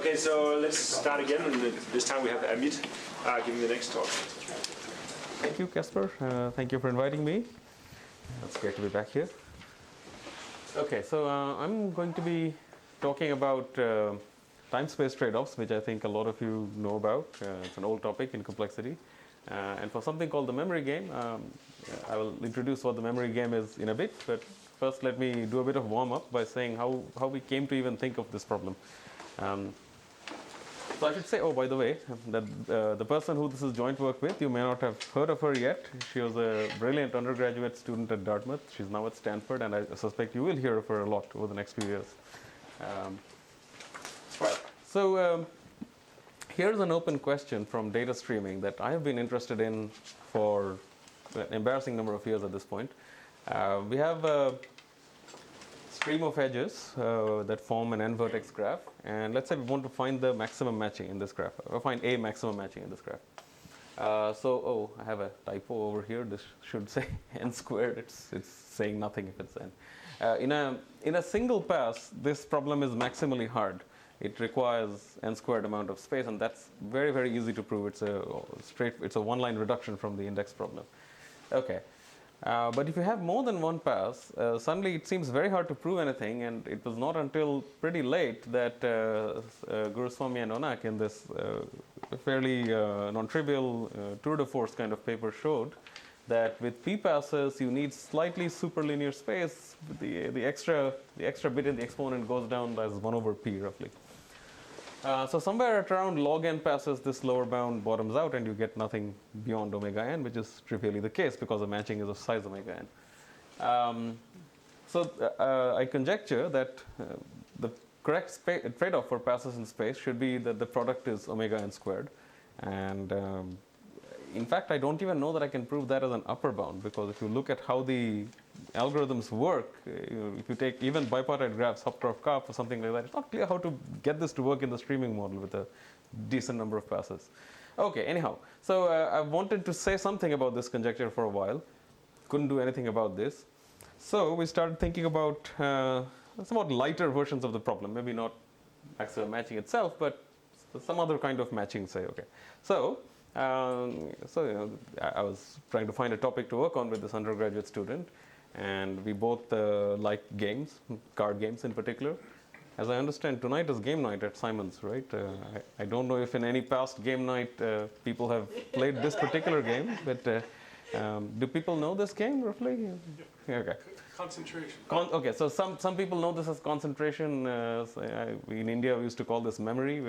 Okay, so let's start again, and this time we have Amit giving the next talk. Thank you, Casper. Thank you for inviting me. It's great to be back here. Okay, so I'm going to be talking about time-space trade-offs, which I think a lot of you know about. It's an old topic in complexity. And for something called the memory game, I will introduce what the memory game is in a bit. But first, let me do a bit of warm-up by saying how we came to even think of this problem. So I should say, oh, by the way, that the person who this is joint work with, you may not have heard of her yet. She was a brilliant undergraduate student at Dartmouth. She's now at Stanford, and I suspect you will hear of her a lot over the next few years. Right. So here's an open question from data streaming that I have been interested in for an embarrassing number of years at this point. We have a stream of edges that form an n-vertex graph, and let's say we want to find the maximum matching in this graph, or find a maximum matching in this graph. So I have a typo over here. This should say n squared. It's saying nothing if it's n. In a single pass, this problem is maximally hard. It requires n squared amount of space, and that's very, very easy to prove. It's a one-line reduction from the index problem. Okay. But if you have more than one pass, suddenly it seems very hard to prove anything, and it was not until pretty late that Guruswamy and Onak in this fairly non-trivial tour de force kind of paper showed that with p passes you need slightly superlinear space. The extra bit in the exponent goes down as 1 over p roughly. So somewhere at around log n passes, this lower bound bottoms out, and you get nothing beyond omega n, which is trivially the case because the matching is of size omega n. So I conjecture that the correct trade-off for passes in space should be that the product is omega n squared. And in fact, I don't even know that I can prove that as an upper bound, because if you look at how the algorithms work, if you take even bipartite graphs, Hopcroft-Karp or something like that, it's not clear how to get this to work in the streaming model with a decent number of passes. Okay, anyhow, so I wanted to say something about this conjecture for a while. Couldn't do anything about this. So we started thinking about somewhat lighter versions of the problem. Maybe not maximum matching itself, but some other kind of matching, say. Okay, so I was trying to find a topic to work on with this undergraduate student, and we both like games, card games in particular. As I understand, tonight is game night at Simon's, right? I don't know if in any past game night people have played this particular game, but do people know this game roughly? Okay. Concentration. Okay, so some people know this as concentration. In India, we used to call this memory.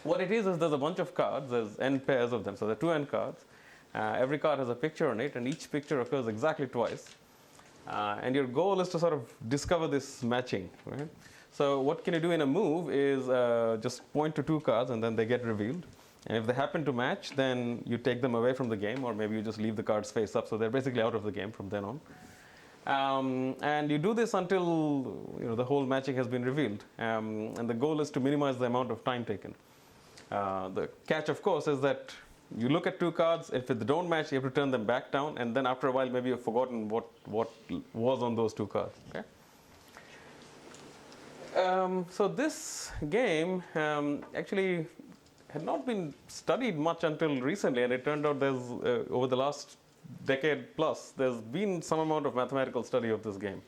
What it is there's a bunch of cards. There's n pairs of them, so there are 2 n cards. Every card has a picture on it, and each picture occurs exactly twice. And your goal is to sort of discover this matching, right? So what can you do in a move is just point to 2 cards, and then they get revealed. And if they happen to match, then you take them away from the game, or maybe you just leave the cards face up, so they're basically out of the game from then on. And you do this until the whole matching has been revealed. And the goal is to minimize the amount of time taken. The catch, of course, is that you look at 2 cards. If they don't match, you have to turn them back down, and then after a while, maybe you've forgotten what was on those 2 cards. Okay. So this game actually had not been studied much until recently, and it turned out there's over the last decade plus, there's been some amount of mathematical study of this game.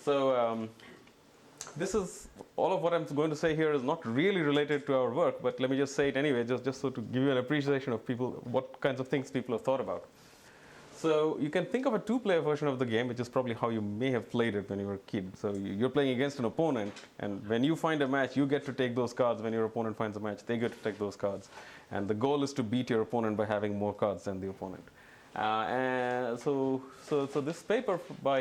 So this is all of what I'm going to say here is not really related to our work, but let me just say it anyway, just so to give you an appreciation of what kinds of things people have thought about. So you can think of a 2-player version of the game, which is probably how you may have played it when you were a kid. So you're playing against an opponent, and when you find a match, you get to take those cards. When your opponent finds a match, they get to take those cards. And the goal is to beat your opponent by having more cards than the opponent. And so this paper by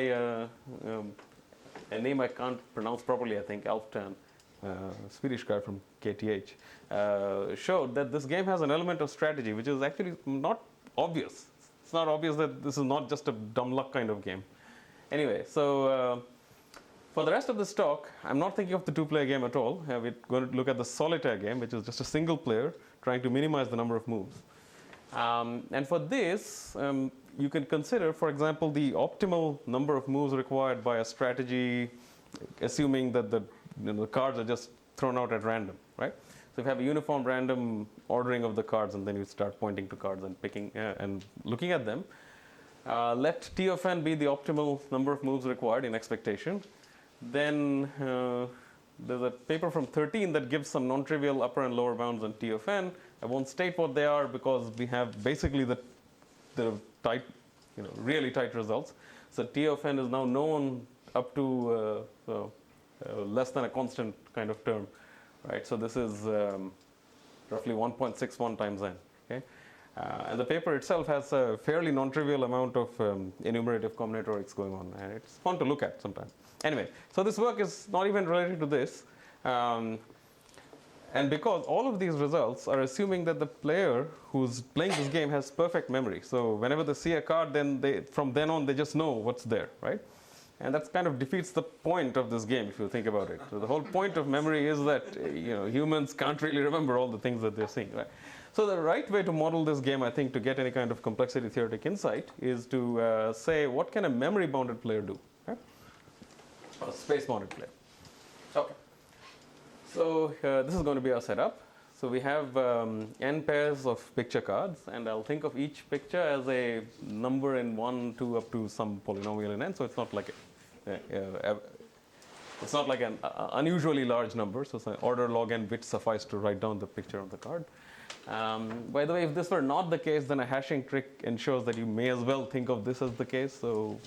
a name I can't pronounce properly, I think, Alftan, Swedish guy from KTH, showed that this game has an element of strategy, which is actually not obvious. It's not obvious that this is not just a dumb luck kind of game. Anyway, so for the rest of this talk, I'm not thinking of the 2-player game at all. We're going to look at the solitaire game, which is just a single player trying to minimize the number of moves. And for this, you can consider, for example, the optimal number of moves required by a strategy, assuming that the the cards are just thrown out at random, right? So if you have a uniform random ordering of the cards, and then you start pointing to cards and picking and looking at them, let T of n be the optimal number of moves required in expectation. Then there's a paper from 13 that gives some non-trivial upper and lower bounds on T of n. I won't state what they are because we have basically the tight, really tight results. So T of n is now known up to less than a constant kind of term, right? So this is roughly 1.61 times n. Okay, and the paper itself has a fairly non-trivial amount of enumerative combinatorics going on, and it's fun to look at sometimes. Anyway, so this work is not even related to this. And because all of these results are assuming that the player who's playing this game has perfect memory. So whenever they see a card, then from then on, they just know what's there, right? And that kind of defeats the point of this game, if you think about it. So the whole point of memory is that humans can't really remember all the things that they're seeing, right? So the right way to model this game, I think, to get any kind of complexity theoretic insight is to say, what can a memory-bounded player do? Right? Or a space-bounded player. Okay. So this is going to be our setup. So we have n pairs of picture cards, and I'll think of each picture as a number in 1, 2, up to some polynomial in n. So it's not like an unusually large number. So it's an order log n bits suffice to write down the picture of the card. By the way, if this were not the case, then a hashing trick ensures that you may as well think of this as the case. So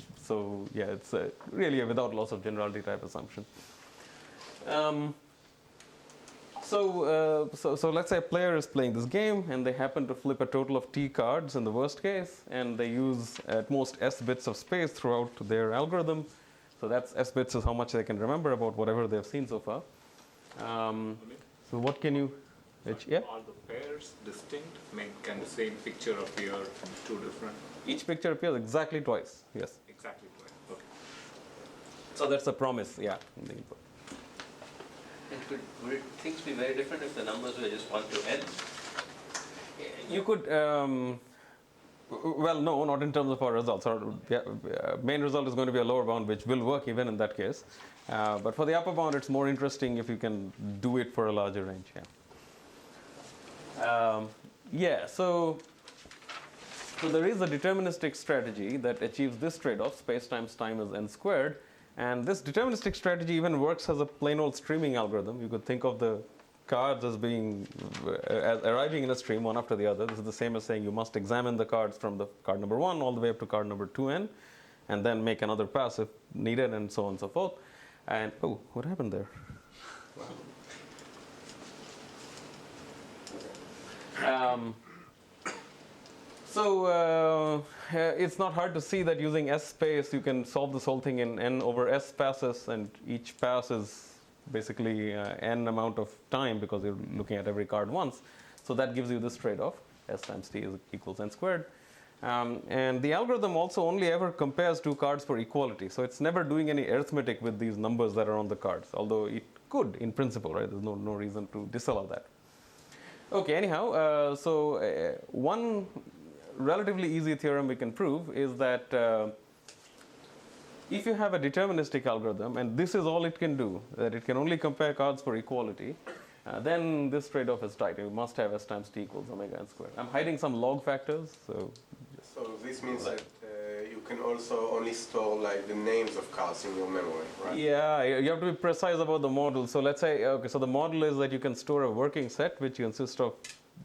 yeah, it's really a without loss of generality type assumption. So let's say a player is playing this game, and they happen to flip a total of t cards in the worst case, and they use at most s bits of space throughout their algorithm. So that's s bits is how much they can remember about whatever they've seen so far. So what can you... Yeah? Are the pairs distinct? I mean, can the same picture appear from two different? Each picture appears exactly twice, yes. Exactly twice. Okay. So that's a promise, yeah, in the input. And would things be very different if the numbers were just 1 to n? You could, well, no, not in terms of our results. Our main result is going to be a lower bound, which will work even in that case. But for the upper bound, it's more interesting if you can do it for a larger range, yeah. So there is a deterministic strategy that achieves this trade-off, space times time is n squared. And this deterministic strategy even works as a plain old streaming algorithm. You could think of the cards as as arriving in a stream one after the other. This is the same as saying you must examine the cards from the card number 1 all the way up to card number 2n, and then make another pass if needed, and so on and so forth. And oh, what happened there? It's not hard to see that using S space, you can solve this whole thing in n over S passes, and each pass is basically n amount of time because you're looking at every card once. So that gives you this trade-off, S times t equals n squared. And the algorithm also only ever compares two cards for equality. So it's never doing any arithmetic with these numbers that are on the cards, although it could in principle, right? There's no reason to disallow that. Okay, anyhow, one relatively easy theorem we can prove is that if you have a deterministic algorithm, and this is all it can do, that it can only compare cards for equality, then this trade-off is tight. You must have S times t equals omega n squared. I'm hiding some log factors, so... So this means that you can also only store like the names of cards in your memory, right? Yeah, you have to be precise about the model. So let's say, okay, so the model is that you can store a working set which consists of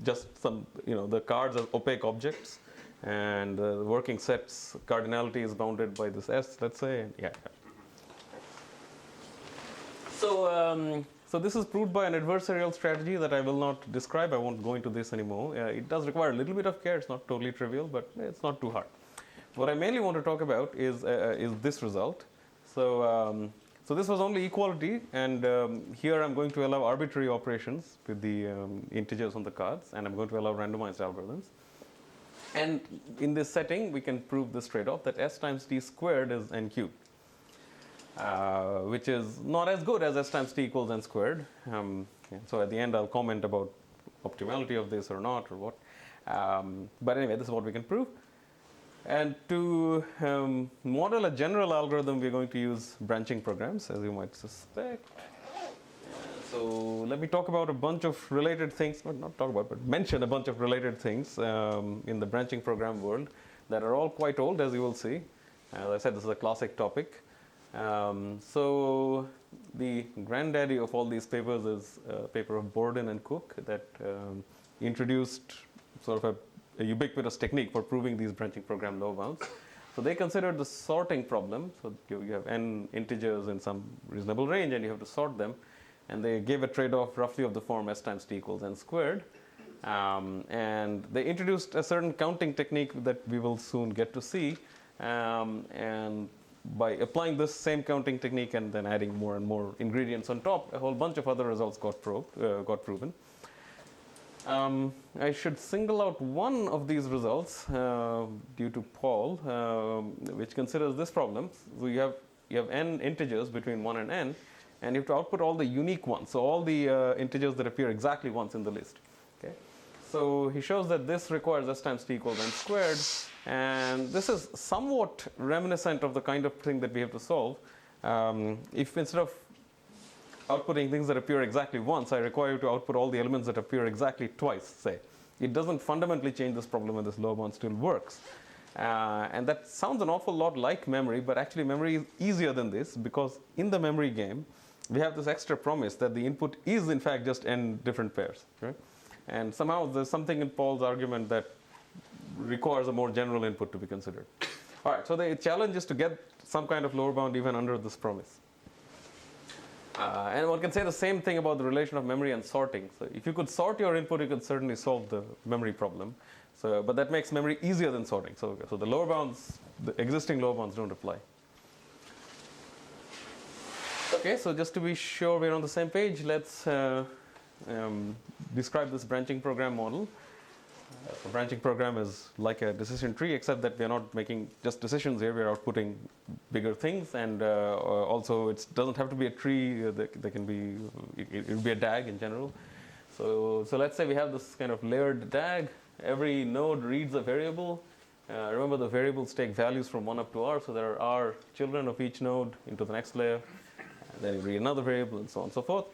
just some, the cards as opaque objects, and the working set's cardinality is bounded by this S, let's say, and yeah. So this is proved by an adversarial strategy that I will not describe. I won't go into this anymore. It does require a little bit of care. It's not totally trivial, but it's not too hard. What I mainly want to talk about is this result. So this was only equality, and here I'm going to allow arbitrary operations with the integers on the cards, and I'm going to allow randomized algorithms. And in this setting, we can prove this trade-off that S times t squared is n cubed. Which is not as good as S times t equals n squared. So at the end, I'll comment about optimality of this or not or what. But anyway, this is what we can prove. And to model a general algorithm, we're going to use branching programs, as you might suspect. let me talk about a bunch of related things, not talk about, but mention a bunch of related things in the branching program world that are all quite old, as you will see. As I said, this is a classic topic. So the granddaddy of all these papers is a paper of Borden and Cook that introduced sort of a ubiquitous technique for proving these branching program lower bounds. So they considered the sorting problem. So you have n integers in some reasonable range, and you have to sort them. And they gave a trade-off roughly of the form s times t equals n squared. And they introduced a certain counting technique that we will soon get to see. And by applying this same counting technique and then adding more and more ingredients on top, a whole bunch of other results got proven. I should single out one of these results due to Paul, which considers this problem. So you have n integers between 1 and n, and you have to output all the unique ones, so all the integers that appear exactly once in the list. Okay? So he shows that this requires s times t equals n squared, and this is somewhat reminiscent of the kind of thing that we have to solve. If instead of outputting things that appear exactly once, I require you to output all the elements that appear exactly twice, say. It doesn't fundamentally change this problem, and this lower bound still works. And that sounds an awful lot like memory, but actually memory is easier than this, because in the memory game, we have this extra promise that the input is in fact just n different pairs. Right? And somehow there's something in Paul's argument that requires a more general input to be considered. All right, so the challenge is to get some kind of lower bound even under this promise. And one can say the same thing about the relation of memory and sorting. So if you could sort your input, you could certainly solve the memory problem. So, but that makes memory easier than sorting. So the lower bounds, the existing lower bounds don't apply. Okay, so just to be sure we're on the same page, let's describe this branching program model. A branching program is like a decision tree, except that we're not making just decisions here, we're outputting bigger things, and also it doesn't have to be a tree, there can be, it will be a DAG in general. So let's say we have this kind of layered DAG. Every node reads a variable. Remember, the variables take values from 1 up to r, so there are r children of each node into the next layer, and then you read another variable, and so on and so forth.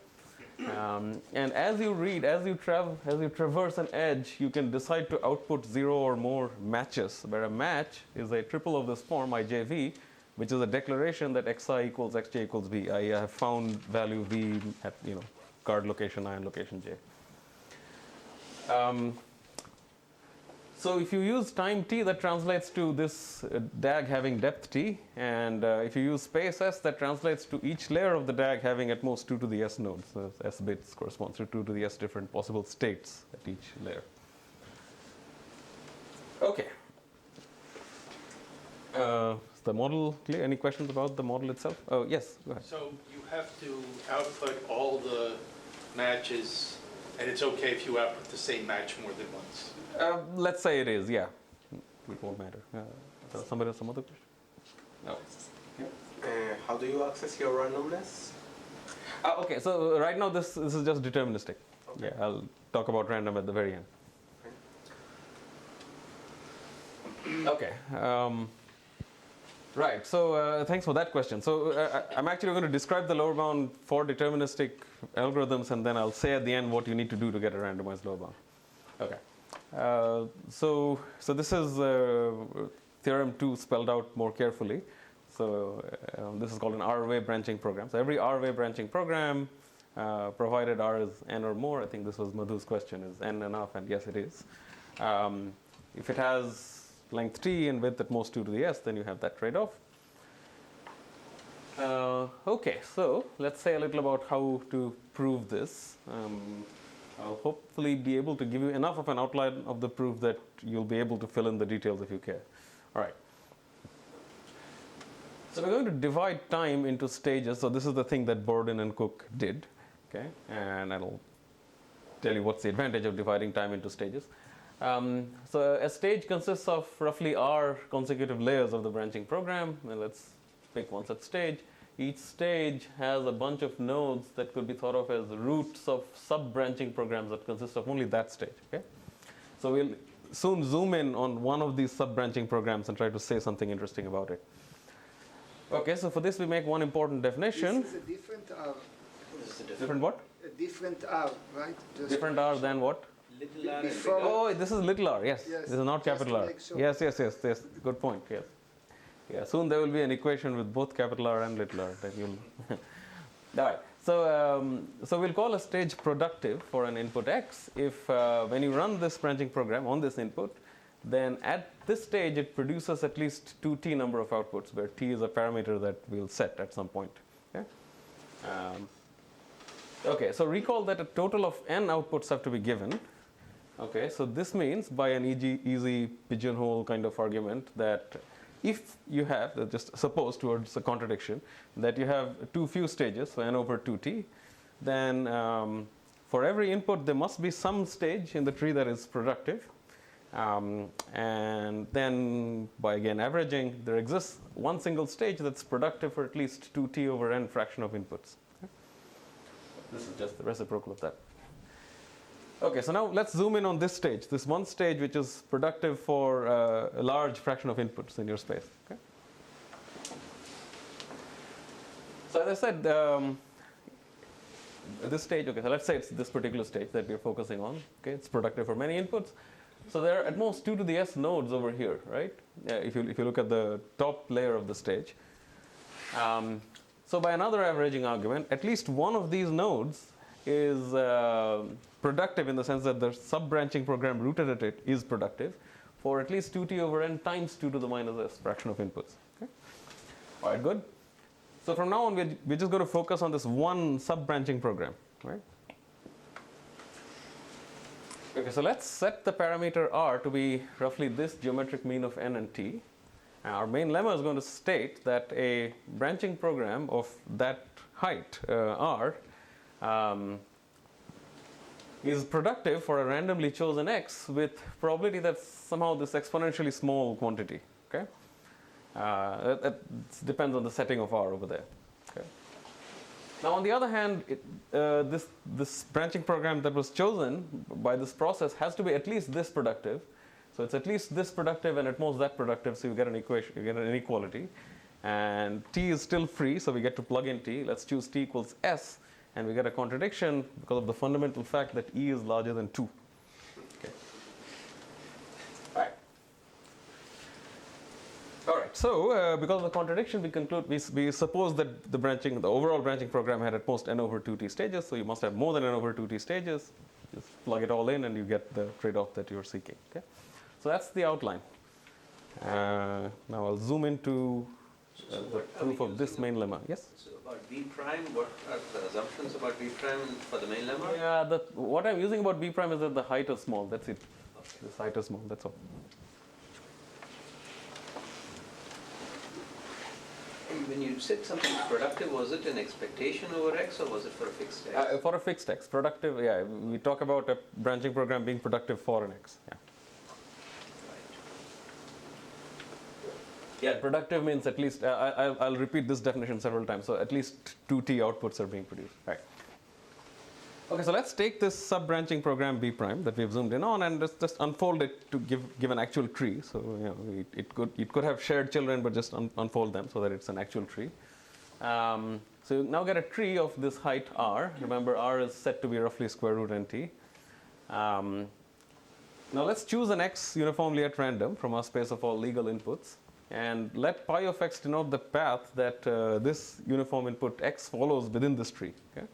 And as you read, as you traverse an edge, you can decide to output 0 or more matches, where a match is a triple of this form, ijv, which is a declaration that xi equals xj equals v. I have found value v at card location I and location j. So if you use time t, that translates to this DAG having depth t, and if you use space s, that translates to each layer of the DAG having at most 2 to the s nodes. So s bits corresponds to 2 to the s different possible states at each layer. Okay. Is the model clear? Any questions about the model itself? Oh, yes, go ahead. So you have to output all the matches, and it's okay if you output the same match more than once? Let's say it is, yeah. It won't matter. Somebody has some other question? No. How do you access your randomness? Okay, so right now this is just deterministic. Okay. Yeah, I'll talk about random at the very end. Okay. Right, so thanks for that question. So I'm actually going to describe the lower bound for deterministic algorithms, and then I'll say at the end what you need to do to get a randomized lower bound. Okay. So this is theorem 2 spelled out more carefully. So this is called an R-way branching program. So every R-way branching program, provided R is n or more, I think this was Madhu's question, is n enough? And yes, it is. If it has length t and width at most 2 to the s, then you have that trade-off. Okay, so let's say a little about how to prove this. I'll hopefully be able to give you enough of an outline of the proof that you'll be able to fill in the details if you care. All right. So we're going to divide time into stages. So this is the thing that Borden and Cook did. Okay, and I'll tell you what's the advantage of dividing time into stages. So a stage consists of roughly r consecutive layers of the branching program. And let's pick one such stage. Each stage has a bunch of nodes that could be thought of as roots of sub-branching programs that consist of only that stage. Okay? So we'll soon zoom in on one of these sub-branching programs and try to say something interesting about it. Okay, so for this we make one important definition. This is a different Different what? a different R, right? Just Different R than what? Little r and Before- bigger. Oh, this is little r, yes. Yes, This is not just to capital R. make sure. Yes. Good point, yes. Yeah, soon there will be an equation with both capital R and little r that you'll. All right. So we'll call a stage productive for an input x if when you run this branching program on this input, then at this stage it produces at least 2t number of outputs, where t is a parameter that we'll set at some point. Okay. Okay. So recall that a total of n outputs have to be given. Okay. So this means by an easy pigeonhole kind of argument that if you have, just suppose towards a contradiction, that you have too few stages, so n over 2t, then for every input there must be some stage in the tree that is productive. And then by again averaging, there exists one single stage that's productive for at least 2t over n fraction of inputs. Okay? This is just the reciprocal of that. Okay, so now let's zoom in on this stage, this one stage which is productive for a large fraction of inputs in your space. Okay? So as I said, this stage, okay, so let's say it's this particular stage that we're focusing on. Okay, it's productive for many inputs. So there are at most 2 to the s nodes over here, right? If you look at the top layer of the stage. So by another averaging argument, at least one of these nodes is productive in the sense that the sub-branching program rooted at it is productive for at least 2t over n times 2 to the minus s fraction of inputs. Okay? All right, good. So from now on, we're just going to focus on this one sub-branching program, right? Okay, so let's set the parameter r to be roughly this geometric mean of n and t. Our main lemma is going to state that a branching program of that height, r, is productive for a randomly chosen x with probability that's somehow this exponentially small quantity. Okay, that depends on the setting of r over there. Okay. Now, on the other hand, this branching program that was chosen by this process has to be at least this productive. So it's at least this productive and at most that productive. So you get an equation, you get an inequality, and t is still free. So we get to plug in t. Let's choose t equals s. And we get a contradiction because of the fundamental fact that E is larger than 2. Okay. All right. So because of the contradiction, we conclude we suppose that the overall branching program had at most n over 2t stages. So you must have more than n over 2t stages. Just plug it all in, and you get the trade-off that you're seeking. Okay. So that's the outline. Now I'll zoom into the proof of this main lemma. Yes. So about B prime, what are the assumptions about B prime for the main lemma? Yeah, what I'm using about B prime is that the height is small. That's it. Okay. This height is small. That's all. And when you said something productive, was it an expectation over X or was it for a fixed X? For a fixed X, productive. Yeah, we talk about a branching program being productive for an X. Yeah. Yeah, productive means at least, I'll repeat this definition several times, so at least 2t outputs are being produced. Right. Okay, so let's take this sub-branching program B prime that we've zoomed in on and just unfold it to give an actual tree. So it could have shared children, but just unfold them so that it's an actual tree. So you now get a tree of this height r. Remember, r is set to be roughly square root nt. Now let's choose an x uniformly at random from our space of all legal inputs. And let pi of x denote the path that this uniform input x follows within this tree. Okay?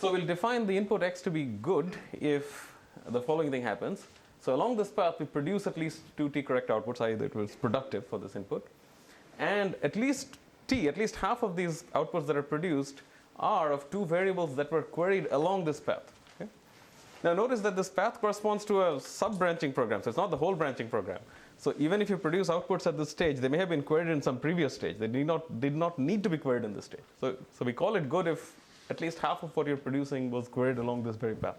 So we'll define the input x to be good if the following thing happens. So along this path, we produce at least 2t correct outputs, i.e. it was productive for this input. And at least half of these outputs that are produced are of two variables that were queried along this path. Okay? Now notice that this path corresponds to a sub-branching program, so it's not the whole branching program. So even if you produce outputs at this stage, they may have been queried in some previous stage. They did not need to be queried in this stage. So we call it good if at least half of what you're producing was queried along this very path.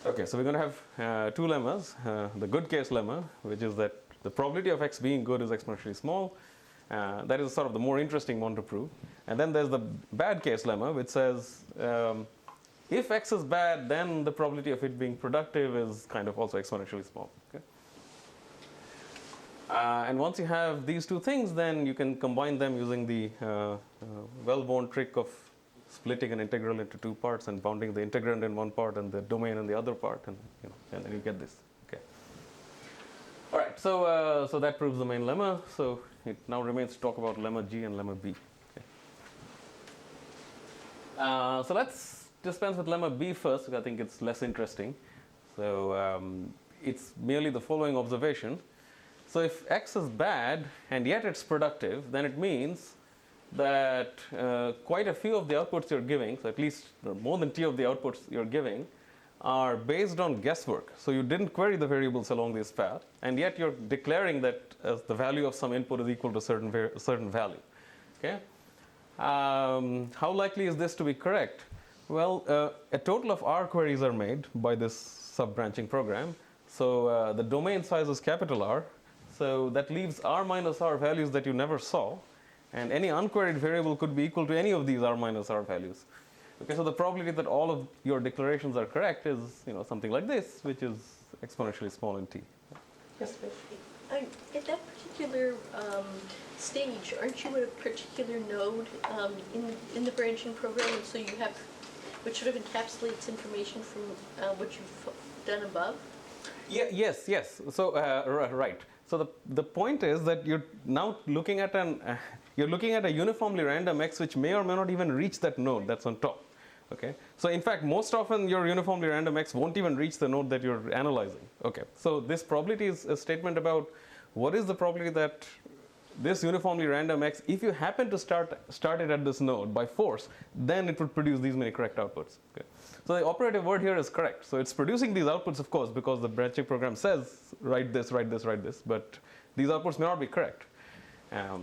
Okay, so we're going to have two lemmas. The good case lemma, which is that the probability of x being good is exponentially small. That is sort of the more interesting one to prove. And then there's the bad case lemma, which says if x is bad, then the probability of it being productive is kind of also exponentially small. Okay? And once you have these two things, then you can combine them using the well-worn trick of splitting an integral into two parts and bounding the integrand in one part and the domain in the other part, and and then you get this. Okay. All right. So that proves the main lemma. So it now remains to talk about lemma G and lemma B. Okay. So let's dispense with lemma B first, because I think it's less interesting. So it's merely the following observation. So if X is bad and yet it's productive, then it means that quite a few of the outputs you're giving, so at least more than T of the outputs you're giving, are based on guesswork. So you didn't query the variables along this path, and yet you're declaring that the value of some input is equal to a certain value. Okay? How likely is this to be correct? Well, a total of R queries are made by this sub-branching program. So the domain size is capital R. So that leaves R minus R values that you never saw. And any unqueried variable could be equal to any of these R minus R values. Okay, so the probability that all of your declarations are correct is something like this, which is exponentially small in T. Yes, at that particular stage, aren't you at a particular node in the branching program, and so you have, which sort of encapsulates information from what you've done above? Yeah, yes. So right. So the point is that you're now looking at a uniformly random X which may or may not even reach that node that's on top. Okay. So in fact, most often your uniformly random X won't even reach the node that you're analyzing. Okay. So this probability is a statement about what is the probability that this uniformly random X, if you happen to start it at this node by force, then it would produce these many correct outputs. Okay. So the operative word here is correct. So it's producing these outputs, of course, because the branching program says write this, but these outputs may not be correct. Why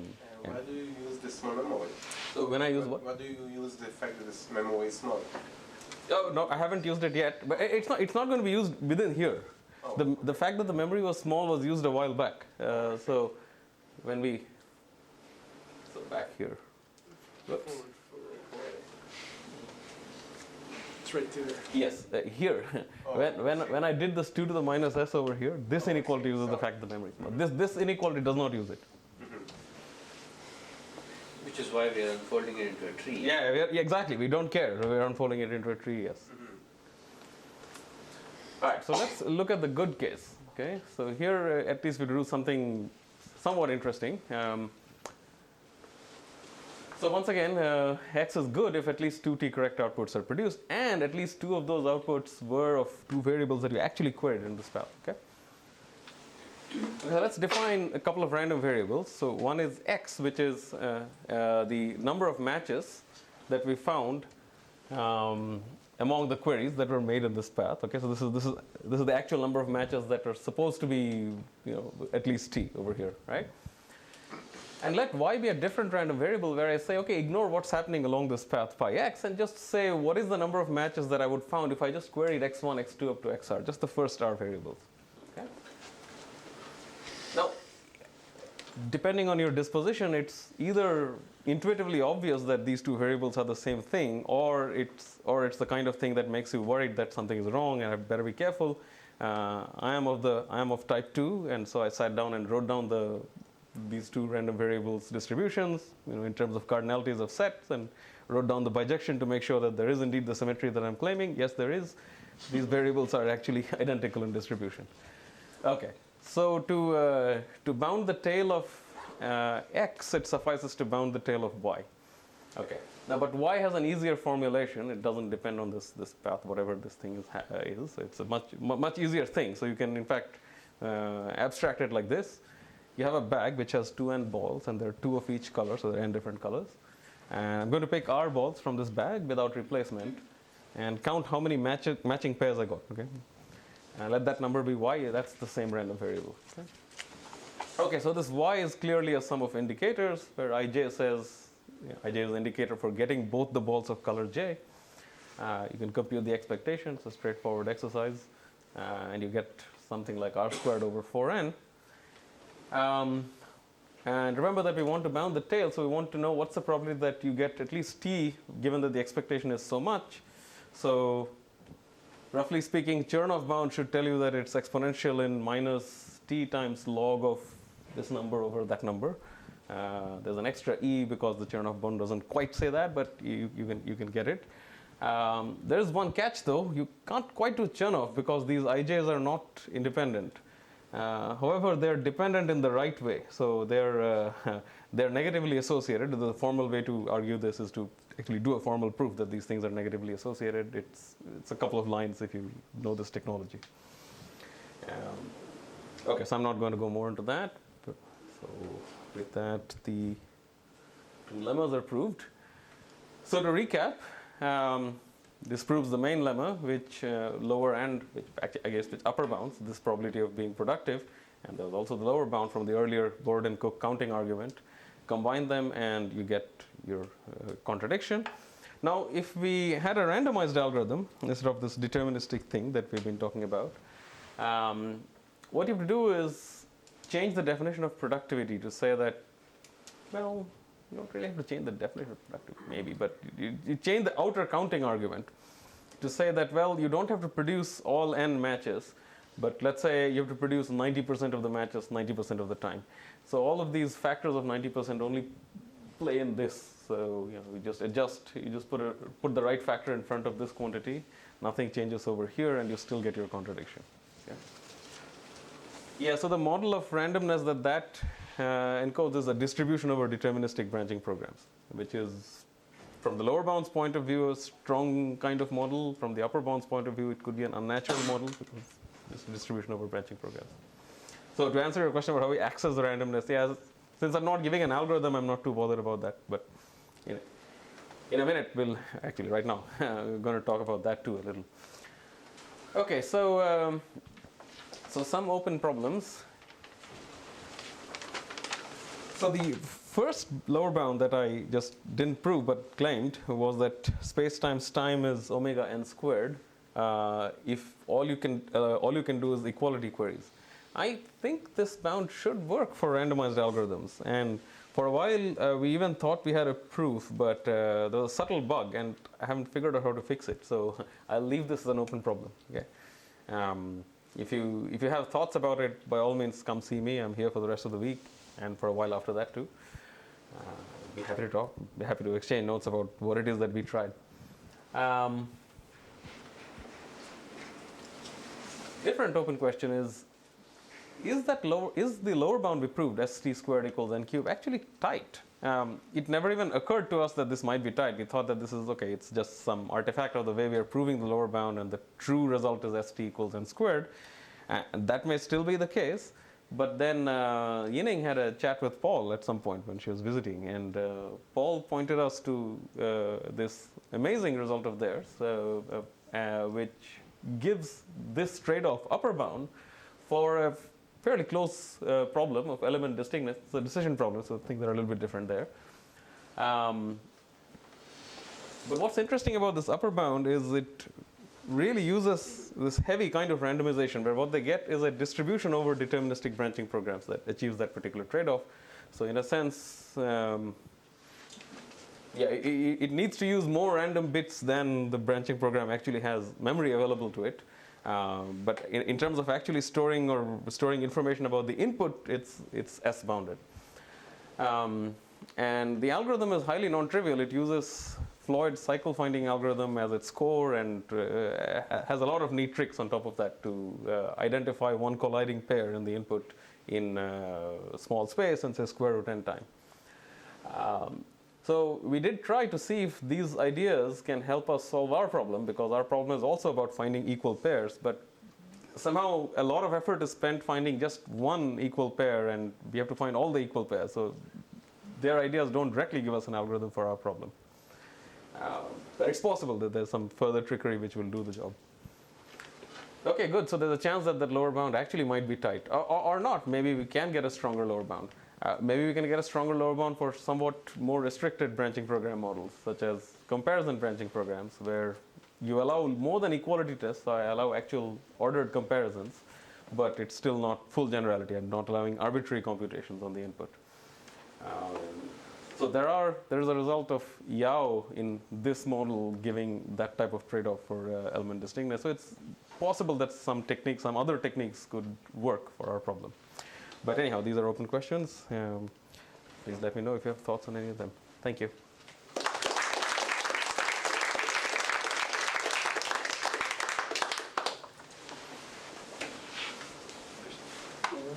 do you use the small memory? So when I use what? Why do you use the fact that this memory is small? Oh no, I haven't used it yet. But it's not going to be used within here. Oh. The fact that the memory was small was used a while back. So back here. Whoops. It's right there. Yes, here. When I did this 2 to the minus s over here, this inequality uses the fact that the memory is small. This inequality does not use it. Which is why we are unfolding it into a tree. Yeah, exactly. We don't care. We're unfolding it into a tree, yes. All right, so let's look at the good case. Okay, so here at least we do something somewhat interesting. So once again, X is good if at least 2 T correct outputs are produced, and at least 2 of those outputs were of 2 variables that you actually queried in this path. Okay. So let's define a couple of random variables. So one is X, which is the number of matches that we found among the queries that were made in this path. Okay, so this is the actual number of matches that are supposed to be at least T over here, right? And let Y be a different random variable where I say, okay, ignore what's happening along this path pi x and just say what is the number of matches that I would found if I just queried x1, x2 up to xr, just the first R variables. Okay. Now, depending on your disposition, it's either intuitively obvious that these 2 variables are the same thing, or it's the kind of thing that makes you worried that something is wrong and I better be careful. I am of type 2, and so I sat down and wrote down these 2 random variables distributions, in terms of cardinalities of sets, and wrote down the bijection to make sure that there is indeed the symmetry that I'm claiming. Yes, there is. These variables are actually identical in distribution. Okay, so to bound the tail of x, it suffices to bound the tail of y. Okay. Now, but y has an easier formulation. It doesn't depend on this path, whatever this thing is. It's a much easier thing. So you can, in fact, abstract it like this. You have a bag which has 2 n balls, and there are 2 of each color, so there are n different colors. And I'm going to pick r balls from this bag without replacement and count how many matching pairs I got. Okay, and let that number be y. That's the same random variable. Okay, so this y is clearly a sum of indicators, where ij says ij is an indicator for getting both the balls of color j. You can compute the expectation. It's a straightforward exercise, and you get something like r squared over 4n. And remember that we want to bound the tail, so we want to know what's the probability that you get at least t, given that the expectation is so much. So roughly speaking, Chernoff bound should tell you that it's exponential in minus t times log of this number over that number. There's an extra E because the Chernoff bound doesn't quite say that, but you can get it. There's one catch though. You can't quite do Chernoff because these ij's are not independent. However, they're dependent in the right way. So they're negatively associated. The formal way to argue this is to actually do a formal proof that these things are negatively associated. It's a couple of lines if you know this technology. Okay, so I'm not going to go more into that. So with that, the two lemmas are proved. So to recap, this proves the main lemma, which lower and which upper bounds this probability of being productive, and there's also the lower bound from the earlier Borden-Cook counting argument. Combine them, and you get your contradiction. Now, if we had a randomized algorithm instead of this deterministic thing that we've been talking about, what you have to do is change the definition of productivity to say that, well, you don't really have to change the definition of productivity, maybe, but you change the outer counting argument to say that, well, you don't have to produce all n matches, but let's say you have to produce 90% of the matches 90% of the time. So all of these factors of 90% only play in this. So we just adjust, you just put the right factor in front of this quantity, nothing changes over here, and you still get your contradiction. Yeah, so the model of randomness that encodes is a distribution over deterministic branching programs, which is, from the lower bounds point of view, a strong kind of model. From the upper bounds point of view, it could be an unnatural model because it's a distribution over branching programs. So to answer your question about how we access the randomness, yeah, since I'm not giving an algorithm, I'm not too bothered about that. But in a minute, actually right now, we're going to talk about that too a little. Okay, so some open problems. So the first lower bound that I just didn't prove but claimed was that space times time is omega n squared if all you can do is equality queries. I think this bound should work for randomized algorithms, and for a while we even thought we had a proof, but there was a subtle bug and I haven't figured out how to fix it, so I'll leave this as an open problem. Okay. If you have thoughts about it, by all means come see me. I'm here for the rest of the week and for a while after that too. Be happy to talk, be happy to exchange notes about what it is that we tried. Different open question is the lower bound we proved, st squared equals n cubed, actually tight? It never even occurred to us that this might be tight. We thought that this is okay, it's just some artifact of the way we are proving the lower bound, and the true result is st equals n squared. And that may still be the case, but then Yining had a chat with Paul at some point when she was visiting, and Paul pointed us to this amazing result of theirs, which gives this trade-off upper bound for a fairly close problem of element distinctness. It's a decision problem, so things are a little bit different there. But what's interesting about this upper bound is it really uses this heavy kind of randomization, where what they get is a distribution over deterministic branching programs that achieves that particular trade-off. So in a sense, it needs to use more random bits than the branching program actually has memory available to it. But in terms of actually storing information about the input, it's S-bounded. And the algorithm is highly non-trivial. It uses Floyd's cycle finding algorithm as its core, and has a lot of neat tricks on top of that to identify one colliding pair in the input in small space and say square root n time. So we did try to see if these ideas can help us solve our problem, because our problem is also about finding equal pairs, but somehow a lot of effort is spent finding just one equal pair, and we have to find all the equal pairs. So their ideas don't directly give us an algorithm for our problem. But it's possible that there's some further trickery which will do the job. Okay, good. So there's a chance that lower bound actually might be tight, or not. Maybe we can get a stronger lower bound. Maybe we can get a stronger lower bound for somewhat more restricted branching program models, such as comparison branching programs, where you allow more than equality tests. So I allow actual ordered comparisons, but it's still not full generality. I'm not allowing arbitrary computations on the input. So there is a result of Yao in this model giving that type of trade-off for element distinctness. So it's possible that some other techniques could work for our problem. But anyhow, these are open questions. Please let me know if you have thoughts on any of them. Thank you.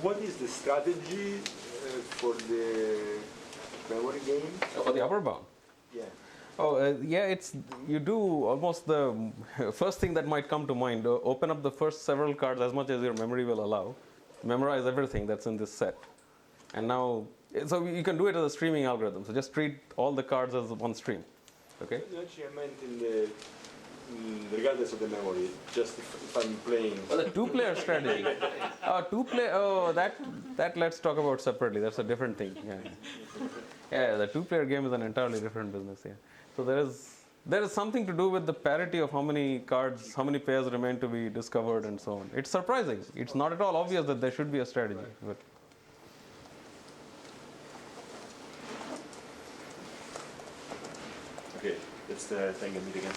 What is the strategy for the memory game? For the upper bound. Yeah. Oh, yeah, it's you do almost the first thing that might come to mind. Open up the first several cards as much as your memory will allow. Memorize everything that's in this set. And now, so you can do it as a streaming algorithm. So just treat all the cards as one stream. Okay? Actually, I meant in the, regardless of the memory, just if I'm playing. Well, the two-player strategy. That let's talk about separately. That's a different thing. Yeah, the two-player game is an entirely different business. Yeah. So there is something to do with the parity of how many cards, how many pairs remain to be discovered, and so on. It's surprising. It's not at all obvious that there should be a strategy. But Okay, let's thank Amit again.